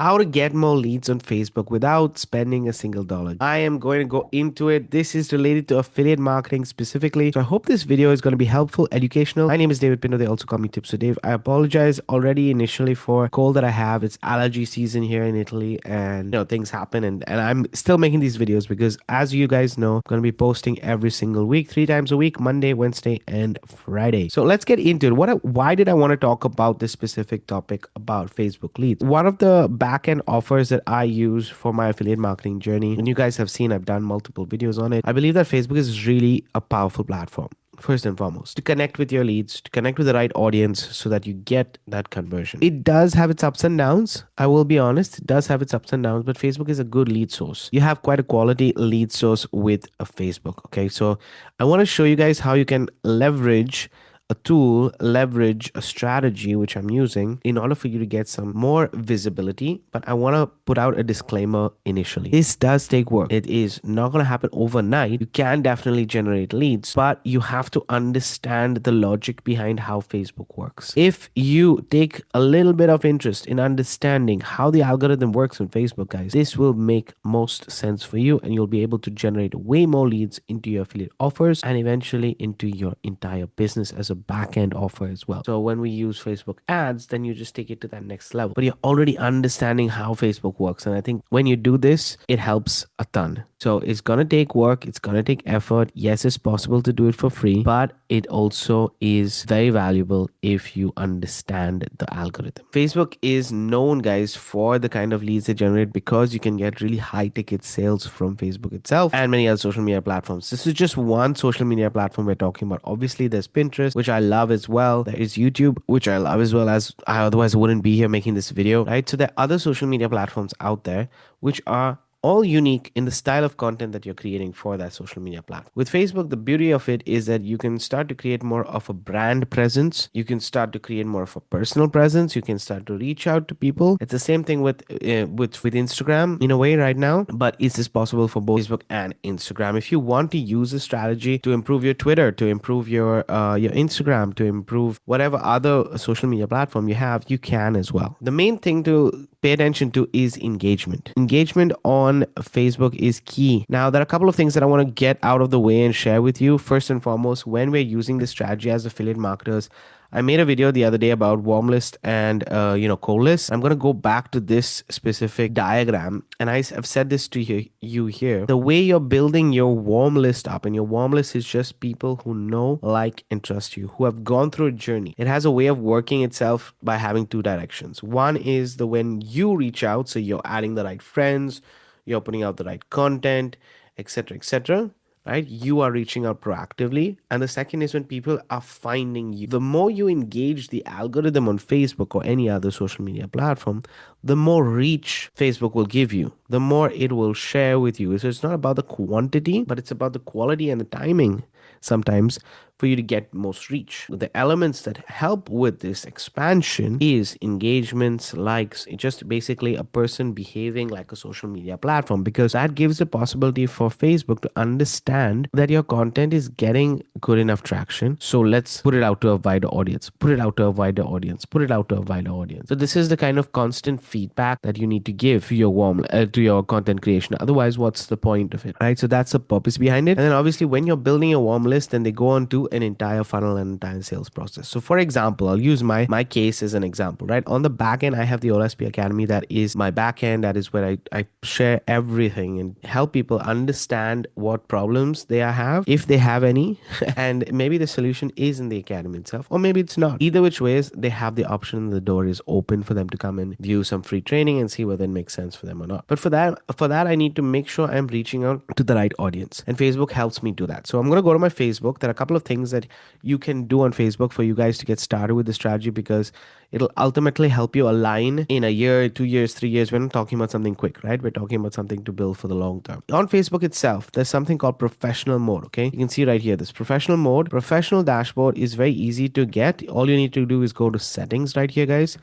how to get more leads on Facebook without spending a single dollar. I am going to go into it. This is related to affiliate marketing specifically. So I hope this video is going to be helpful, educational. My name is David Pinto. They also call me Tips with Dave. I apologize already initially for cold that I have. It's allergy season here in Italy, and things happen, and I'm still making these videos because, as you guys know, I'm going to be posting every single week, 3 times a week, Monday, Wednesday, and Friday. So let's get into it. Why did I want to talk about this specific topic about Facebook leads? One of the back-end offers that I use for my affiliate marketing journey, and you guys have seen I've done multiple videos on it. I believe that Facebook is really a powerful platform. First and foremost, to connect with your leads, to connect with the right audience so that you get that conversion. It does have its ups and downs. I will be honest, it does have its ups and downs, but Facebook is a good lead source. You have quite a quality lead source with a Facebook. Okay, so I want to show you guys how you can leverage a tool, leverage a strategy which I'm using in order for you to get some more visibility. But I want to put out a disclaimer initially. This does take work. It is not going to happen overnight. You can definitely generate leads, but you have to understand the logic behind how Facebook works. If you take a little bit of interest in understanding how the algorithm works on Facebook, guys, this will make most sense for you, and you'll be able to generate way more leads into your affiliate offers and eventually into your entire business as a back-end offer as well. So when we use Facebook ads, then you just take it to that next level. But you're already understanding how Facebook works. And I think when you do this, it helps a ton. So it's going to take work. It's going to take effort. Yes, it's possible to do it for free, but it also is very valuable if you understand the algorithm. Facebook is known, guys, for the kind of leads they generate because you can get really high ticket sales from Facebook itself and many other social media platforms. This is just one social media platform we're talking about. Obviously, there's Pinterest, which I love as well. There is YouTube, which I love as well, as I otherwise wouldn't be here making this video, right? So there are other social media platforms out there which are all unique in the style of content that you're creating for that social media platform. With Facebook, the beauty of it is that you can start to create more of a brand presence. You can start to create more of a personal presence. You can start to reach out to people. It's the same thing with Instagram in a way right now, but is this possible for both Facebook and Instagram? If you want to use a strategy to improve your Twitter, to improve your Instagram, to improve whatever other social media platform you have, you can as well. The main thing to pay attention to is engagement. Engagement on Facebook is key. Now, there are a couple of things that I want to get out of the way and share with you. First and foremost, when we're using this strategy as affiliate marketers, I made a video the other day about warm list and cold list. I'm going to go back to this specific diagram, and I've said this to you here. The way you're building your warm list up, and your warm list is just people who know, like, and trust you, who have gone through a journey. It has a way of working itself by having two directions. One is the when you reach out, so you're adding the right friends, you're putting out the right content, etc., etc., right? You are reaching out proactively. And the second is when people are finding you. The more you engage the algorithm on Facebook or any other social media platform, the more reach Facebook will give you, the more it will share with you. So it's not about the quantity, but it's about the quality and the timing sometimes for you to get most reach. The elements that help with this expansion is engagements, likes, just basically a person behaving like a social media platform, because that gives the possibility for Facebook to understand that your content is getting good enough traction. So let's put it out to a wider audience, put it out to a wider audience, put it out to a wider audience. So this is the kind of constant feedback that you need to give to your content creation. Otherwise, what's the point of it, right? So that's the purpose behind it. And then obviously when you're building a warm list, then they go on to an entire funnel and entire sales process. So for example, I'll use my case as an example, right? On the back end, I have the OSP Academy. That is my back end. That is where I share everything and help people understand what problems they have, if they have any, and maybe the solution is in the academy itself, or maybe it's not. Either which ways, they have the option. The door is open for them to come and view some free training and see whether it makes sense for them or not. But for that, I need to make sure I'm reaching out to the right audience, and Facebook helps me do that. So I'm going to go to my Facebook. There are a couple of things that you can do on Facebook for you guys to get started with the strategy, because it'll ultimately help you align in a year, 2 years, 3 years. We're not talking about something quick, right? We're talking about something to build for the long term. On Facebook itself, there's something called professional mode. Okay, you can see right here, this professional mode. Professional dashboard is very easy to get. All you need to do is go to settings right here, guys.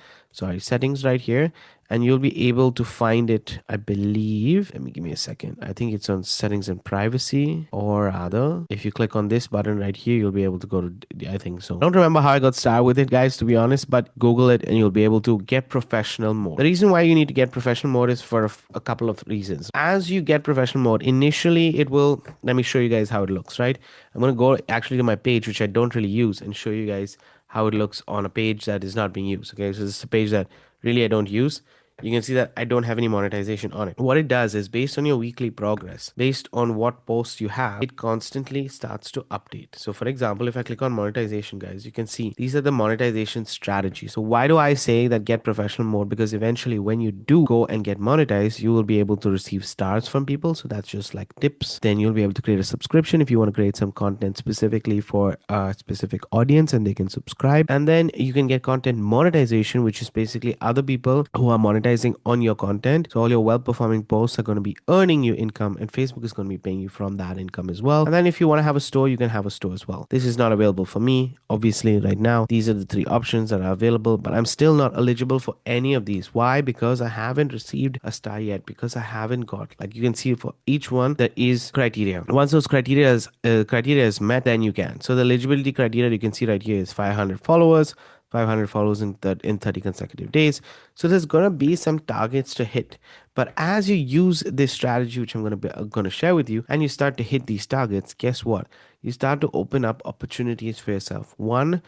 Settings right here, and you'll be able to find it, I believe. Let me give me a second. I think it's on settings and privacy, or rather, if you click on this button right here, you'll be able to go to, I think so. I don't remember how I got started with it, guys, to be honest, but Google it and you'll be able to get professional mode. The reason why you need to get professional mode is for a couple of reasons. As you get professional mode, initially it will, let me show you guys how it looks, right? I'm going to go actually to my page, which I don't really use, and show you guys how it looks on a page that is not being used. Okay, so this is a page that really I don't use. You can see that I don't have any monetization on it. What it does is, based on your weekly progress, based on what posts you have, it constantly starts to update. So for example, if I click on monetization, guys, you can see these are the monetization strategies. So why do I say that get professional mode? Because eventually when you do go and get monetized, you will be able to receive stars from people. So that's just like tips. Then you'll be able to create a subscription if you want to create some content specifically for a specific audience, and they can subscribe. And then you can get content monetization, which is basically other people who are monetizing on your content. So all your well-performing posts are going to be earning you income, and Facebook is going to be paying you from that income as well. And then if you want to have a store, you can have a store as well. This is not available for me, obviously, right now. These are the three options that are available, but I'm still not eligible for any of these. Why? Because I haven't received a star yet, because I haven't got, like you can see for each one, there is criteria. Once those criteria is met, then you can. So the eligibility criteria you can see right here is 500 followers, 500 followers in 30 consecutive days. So there's going to be some targets to hit. But as you use this strategy, which I'm going to share with you, and you start to hit these targets, guess what? You start to open up opportunities for yourself. One,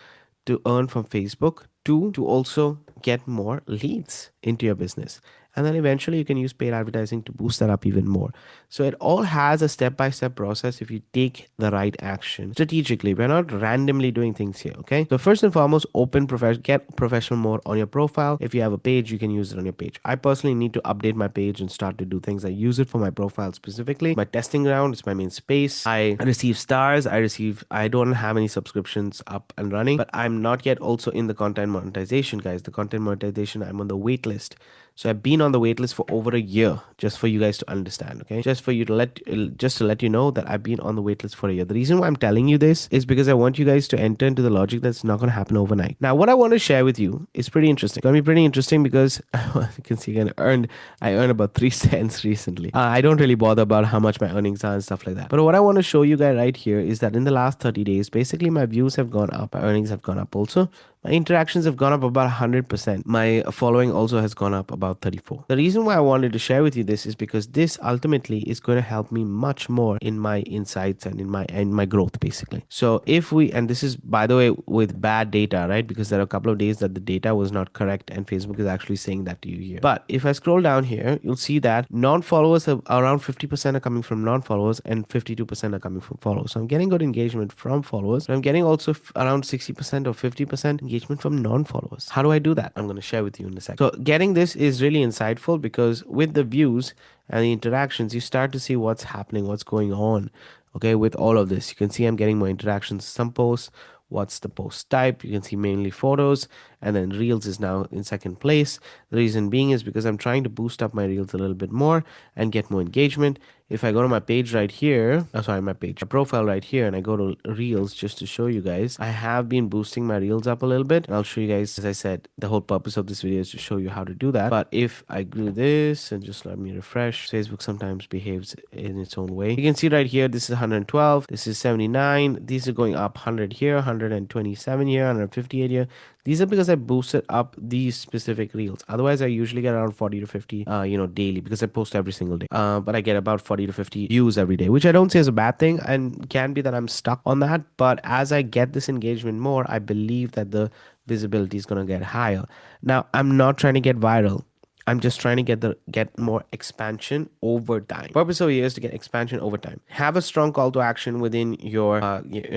to earn from Facebook. Two, to also get more leads into your business. And then eventually you can use paid advertising to boost that up even more. So it all has a step-by-step process if you take the right action strategically. We're not randomly doing things here, okay? So first and foremost, get professional mode on your profile. If you have a page, you can use it on your page. I personally need to update my page and start to do things. I use it for my profile specifically. My testing ground is my main space. I receive stars. I don't have any subscriptions up and running, but I'm not yet also in the content monetization, guys. The content monetization, I'm on the wait list. So I've been on the waitlist for over a year, just for you guys to understand, okay? Just to let you know that I've been on the waitlist for a year. The reason why I'm telling you this is because I want you guys to enter into the logic that's not going to happen overnight. Now, what I want to share with you is pretty interesting. It's going to be pretty interesting because you can see I earned about 3 cents recently. I don't really bother about how much my earnings are and stuff like that. But what I want to show you guys right here is that in the last 30 days, basically my views have gone up, my earnings have gone up also. My interactions have gone up about 100%. My following also has gone up about 34. The reason why I wanted to share with you this is because this ultimately is going to help me much more in my insights and in my growth, basically. So and this is, by the way, with bad data, right? Because there are a couple of days that the data was not correct and Facebook is actually saying that to you here. But if I scroll down here, you'll see that non-followers are around 50% are coming from non-followers and 52% are coming from followers. So I'm getting good engagement from followers, but I'm getting also around 60% or 50% engagement from non-followers. How do I do that? I'm going to share with you in a second. So getting this is really insightful because with the views and the interactions, you start to see what's happening, what's going on. Okay, with all of this, you can see I'm getting more interactions. Some posts, what's the post type? You can see mainly photos, and then Reels is now in second place. The reason being is because I'm trying to boost up my Reels a little bit more and get more engagement. If I go to my page right here, my profile right here, and I go to Reels just to show you guys, I have been boosting my Reels up a little bit. And I'll show you guys, as I said, the whole purpose of this video is to show you how to do that. But if I do this and just let me refresh, Facebook sometimes behaves in its own way. You can see right here, this is 112, this is 79. These are going up 100 here, 127 here, 158 here. These are because I boosted up these specific Reels. Otherwise, I usually get around 40 to 50, daily, because I post every single day. But I get about 40 to 50 views every day, which I don't say is a bad thing, and can be that I'm stuck on that. But as I get this engagement more, I believe that the visibility is going to get higher. Now, I'm not trying to get viral. I'm just trying to get more expansion over time. Purpose over here is to get expansion over time. Have a strong call to action within your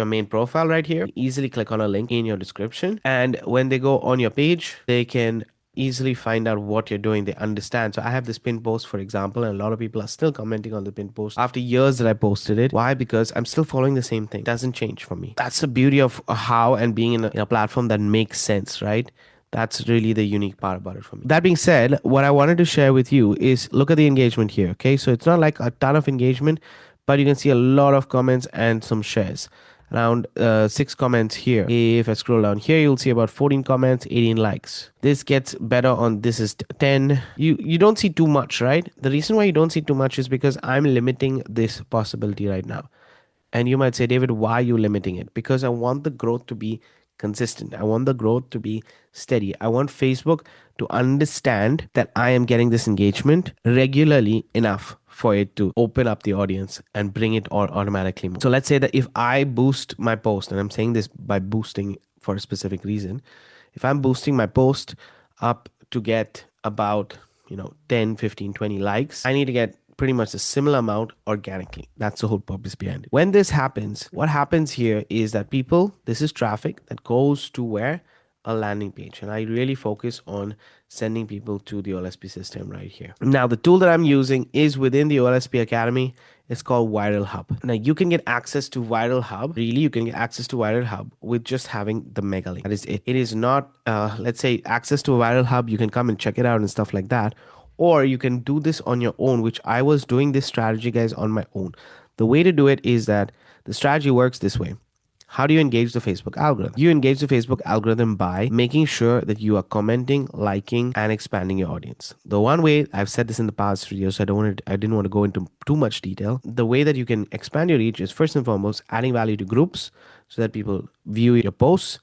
main profile right here. Easily click on a link in your description, and when they go on your page, they can easily find out what you're doing. They understand. So I have this pin post, for example, and a lot of people are still commenting on the pin post after years that I posted it. Why? Because I'm still following the same thing. It doesn't change for me. That's the beauty of how and being in a platform that makes sense, right? That's really the unique part about it for me. That being said, what I wanted to share with you is look at the engagement here. Okay, so it's not like a ton of engagement, but you can see a lot of comments and some shares. around 6 comments here. If I scroll down here, you'll see about 14 comments, 18 likes. This gets better on this is 10. You don't see too much, right? The reason why you don't see too much is because I'm limiting this possibility right now. And you might say, David, why are you limiting it? Because I want the growth to be consistent. I want the growth to be steady. I want Facebook to understand that I am getting this engagement regularly enough for it to open up the audience and bring it all automatically more. So let's say that if I boost my post, and I'm saying this by boosting for a specific reason, if I'm boosting my post up to get about 10, 15, 20 likes, I need to get pretty much a similar amount organically. That's the whole purpose behind it. When this happens, what happens here is that this is traffic that goes to where? A landing page. And I really focus on sending people to the OLSP system right here. Now, the tool that I'm using is within the OLSP Academy. It's called Viral Hub. Now, you can get access to Viral Hub. Really, you can get access to Viral Hub with just having the Megalink. That is it. It is not, let's say, access to a Viral Hub. You can come and check it out and stuff like that. Or you can do this on your own, which I was doing this strategy, guys, on my own. The way to do it is that the strategy works this way. How do you engage the Facebook algorithm? You engage the Facebook algorithm by making sure that you are commenting, liking, and expanding your audience. The one way, I've said this in the past videos, so I didn't want to go into too much detail. The way that you can expand your reach is first and foremost adding value to groups so that people view your posts.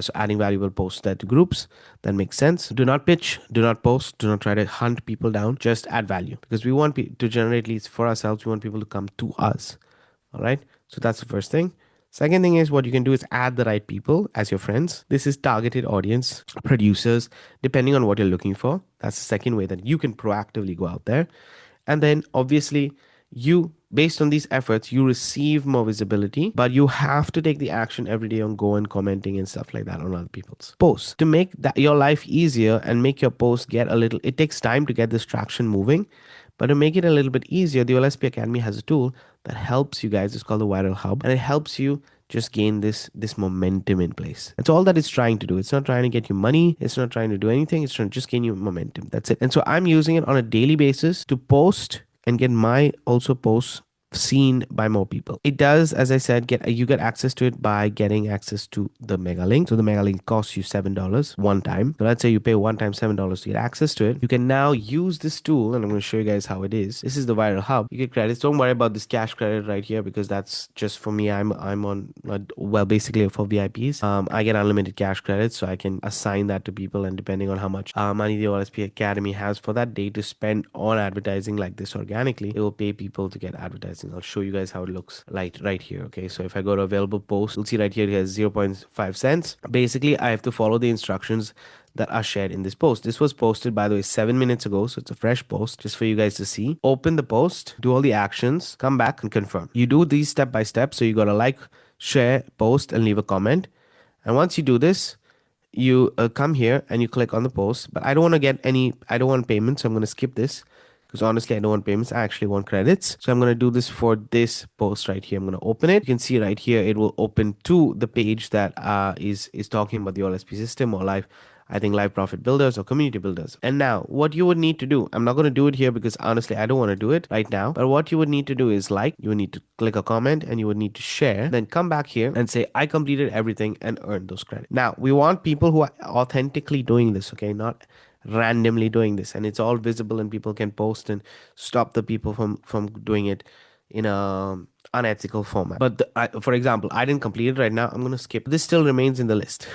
So adding valuable posts that to groups that makes sense. Do not pitch, do not post, do not try to hunt people down. Just add value, because we want to generate leads for ourselves. We want people to come to us. All right. So that's the first thing. Second thing is, what you can do is add the right people as your friends. This is targeted audience, producers, depending on what you're looking for. That's the second way that you can proactively go out there. And then obviously based on these efforts, you receive more visibility, but you have to take the action every day on go and commenting and stuff like that on other people's posts to make your life easier and make your posts it takes time to get this traction moving. But to make it a little bit easier, the OLSP Academy has a tool that helps you guys. It's called the Viral Hub, and it helps you just gain this momentum in place. That's all that it's trying to do. It's not trying to get you money. It's not trying to do anything. It's trying to just gain you momentum. That's it. And so I'm using it on a daily basis to post and get my also posts seen by more people. It does, as I said, you get access to it by getting access to the Megalink. So the Megalink costs you $7 one time. So let's say you pay one time $7 to get access to it. You can now use this tool, and I'm going to show you guys how it is. This is the Viral Hub. You get credits. Don't worry about this cash credit right here, because that's just for me. I'm on basically for VIPs. I get unlimited cash credits, so I can assign that to people, and depending on how much money the OLSP Academy has for that day to spend on advertising like this organically, it will pay people to get advertising. I'll show you guys how it looks like right here. Okay, so if I go to available post, you'll see right here it has 0.5 cents. Basically, I have to follow the instructions that are shared in this post. This was posted, by the way, 7 minutes ago, so it's a fresh post just for you guys to see. Open the post, do all the actions, come back and confirm. You do these step by step. So you got to like, share, post, and leave a comment. And once you do this, you come here and you click on the post. But I don't want payments, so I'm going to skip this, because honestly, I don't want payments. I actually want credits. So I'm going to do this for this post right here. I'm going to open it. You can see right here, it will open to the page that is talking about the OLSP system or live profit builders or community builders. And now what you would need to do, I'm not going to do it here because honestly, I don't want to do it right now. But what you would need to do is you would need to click a comment and you would need to share, then come back here and say, I completed everything and earned those credits. Now we want people who are authentically doing this, okay? Not randomly doing this, and it's all visible and people can post and stop the people from doing it in a unethical format. But for example, I didn't complete it right now. I'm going to skip. This still remains in the list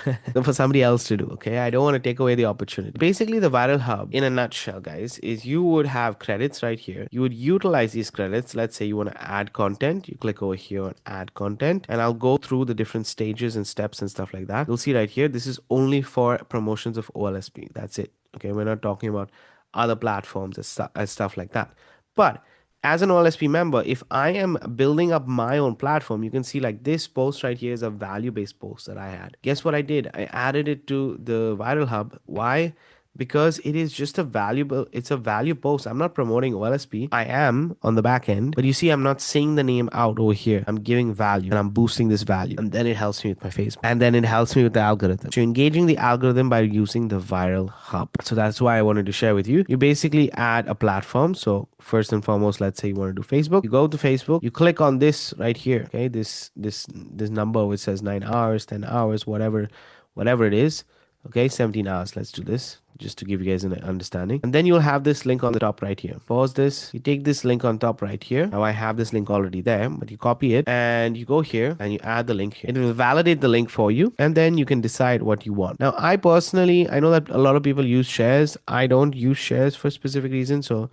for somebody else to do. Okay, I don't want to take away the opportunity. Basically, the Viral Hub in a nutshell, guys, is you would have credits right here. You would utilize these credits. Let's say you want to add content. You click over here on add content, and I'll go through the different stages and steps and stuff like that. You'll see right here, this is only for promotions of OLSP. That's it. Okay, we're not talking about other platforms and stuff like that. But as an OLSP member, if I am building up my own platform, you can see like this post right here is a value-based post that I had. Guess what I did? I added it to the Viral Hub. Why? because it is just it's a value post. I'm not promoting OLSP. I am on the back end, but you see, I'm not saying the name out over here. I'm giving value and I'm boosting this value. And then it helps me with my Facebook. And then it helps me with the algorithm. So engaging the algorithm by using the viral hub. So that's why I wanted to share with you. You basically add a platform. So first and foremost, let's say you want to do Facebook. You go to Facebook, you click on this right here. Okay. This number which says 9 hours, 10 hours, whatever it is. Okay, 17 hours. Let's do this just to give you guys an understanding. And then you'll have this link on the top right here. Pause this. You take this link on top right here. Now I have this link already there, but you copy it and you go here and you add the link here. It will validate the link for you and then you can decide what you want. Now, I personally, I know that a lot of people use shares. I don't use shares for specific reasons. So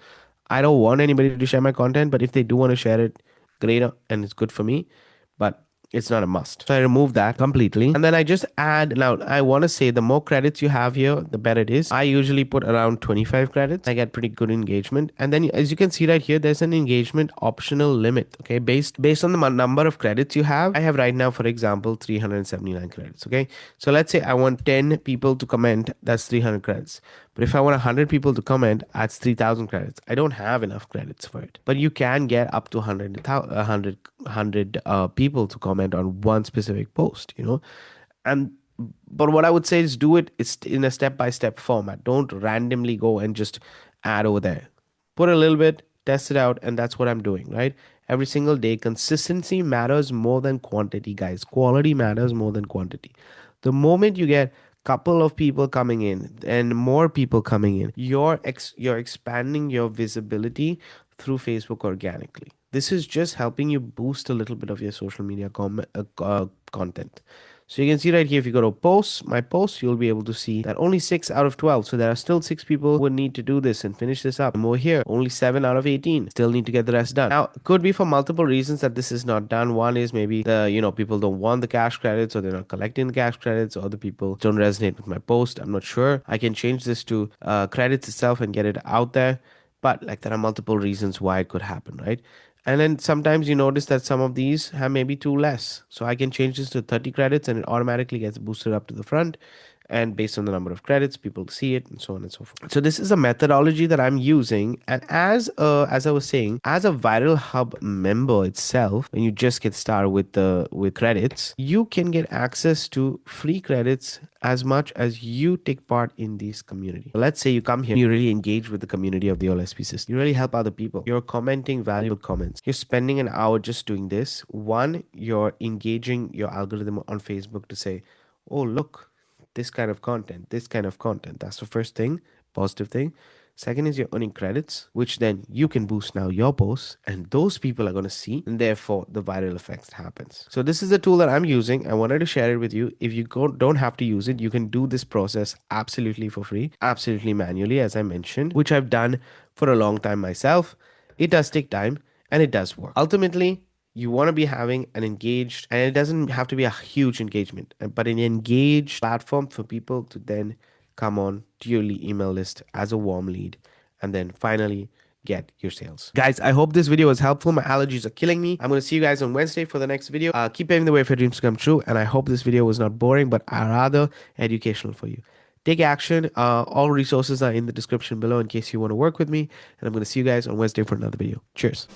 I don't want anybody to share my content, but if they do want to share it, great, and it's good for me. But it's not a must. So I remove that completely. And then I just add, now I want to say the more credits you have here, the better it is. I usually put around 25 credits. I get pretty good engagement. And then as you can see right here, there's an engagement optional limit. Okay. Based on the number of credits you have, I have right now, for example, 379 credits. Okay. So let's say I want 10 people to comment. That's 300 credits. But if I want 100 people to comment, that's 3,000 credits. I don't have enough credits for it. But you can get up to 100 people to comment on one specific post, you know. And but what I would say is do it in a step-by-step format. Don't randomly go and just add over there. Put a little bit, test it out, and that's what I'm doing, right? Every single day, consistency matters more than quantity, guys. Quality matters more than quantity. The moment you get couple of people coming in and more people coming in, you're expanding your visibility through Facebook organically. This is just helping you boost a little bit of your social media content. So you can see right here, if you go to posts, my posts, you'll be able to see that only 6 out of 12. So there are still 6 people who would need to do this and finish this up. And over here, only 7 out of 18 still need to get the rest done. Now, it could be for multiple reasons that this is not done. One is maybe people don't want the cash credits, or they're not collecting the cash credits, or the people don't resonate with my post. I'm not sure. I can change this to credits itself and get it out there. But like there are multiple reasons why it could happen, right? And then sometimes you notice that some of these have maybe 2 less. So I can change this to 30 credits and it automatically gets boosted up to the front. And based on the number of credits, people see it and so on and so forth. So this is a methodology that I'm using. And as I was saying, as a Viral Hub member itself, when you just get started with credits, you can get access to free credits as much as you take part in this community. So let's say you come here, you really engage with the community of the OLSP system. You really help other people. You're commenting valuable comments. You're spending an hour just doing this. One, you're engaging your algorithm on Facebook to say, oh, look, this kind of content, this kind of content. That's the first thing, positive thing. Second is you're earning credits, which then you can boost now your posts and those people are going to see, and therefore the viral effect happens. So this is the tool that I'm using. I wanted to share it with you. If you don't have to use it, you can do this process absolutely for free, absolutely manually, as I mentioned, which I've done for a long time myself. It does take time and it does work. Ultimately, you want to be having an engaged, and it doesn't have to be a huge engagement, but an engaged platform for people to then come on to your email list as a warm lead and then finally get your sales. Guys, I hope this video was helpful. My allergies are killing me. I'm going to see you guys on Wednesday for the next video. Keep paving the way for your dreams to come true. And I hope this video was not boring, but rather educational for you. Take action. All resources are in the description below in case you want to work with me. And I'm going to see you guys on Wednesday for another video. Cheers.